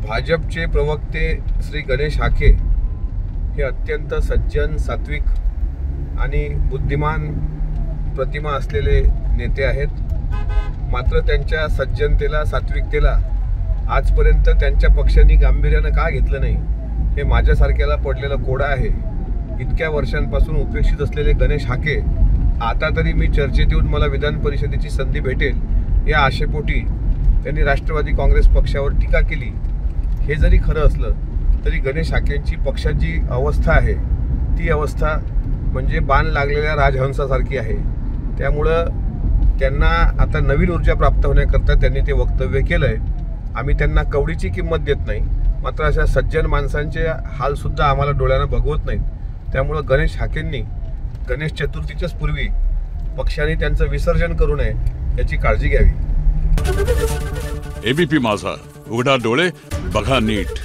भाजपचे प्रवक्ते श्री गणेश हाके हे अत्यंत सज्जन, सात्विक आणि बुद्धिमान प्रतिमा असलेले नेते आहेत। मात्र त्यांच्या सज्जनतेला, सात्विकतेला आजपर्यंत त्यांच्या पक्षांनी गांभीर्याने का घेतलं नाही, हे माझ्यासारख्याला पडलेला कोडा आहे। इतक्या वर्षांपासून उपेक्षित असलेले गणेश हाके आता तरी मी चर्चेत येऊन मला विधान परिषदेची संधी भेटेल या आशेपोटी त्यांनी राष्ट्रवादी काँग्रेस पक्षावर टीका केली। हे जरी खरं असलं तरी गणेश हाकेंची पक्षाची अवस्था आहे ती अवस्था म्हणजे बाण लागलेल्या राजहंसासारखी आहे। त्यामुळं त्यांना आता नवीन ऊर्जा प्राप्त होण्याकरता त्यांनी ते वक्तव्य केलंय। आम्ही त्यांना कवडीची किंमत देत नाही, मात्र अशा सज्जन माणसांचे हालसुद्धा आम्हाला डोळ्यानं बघवत नाहीत। त्यामुळं गणेश हाकेंनी गणेश चतुर्थीच्याच पूर्वी पक्षाने त्यांचं विसर्जन करू नये याची काळजी घ्यावी। एबीपी माझा, उघडा डोळे बघा नीट।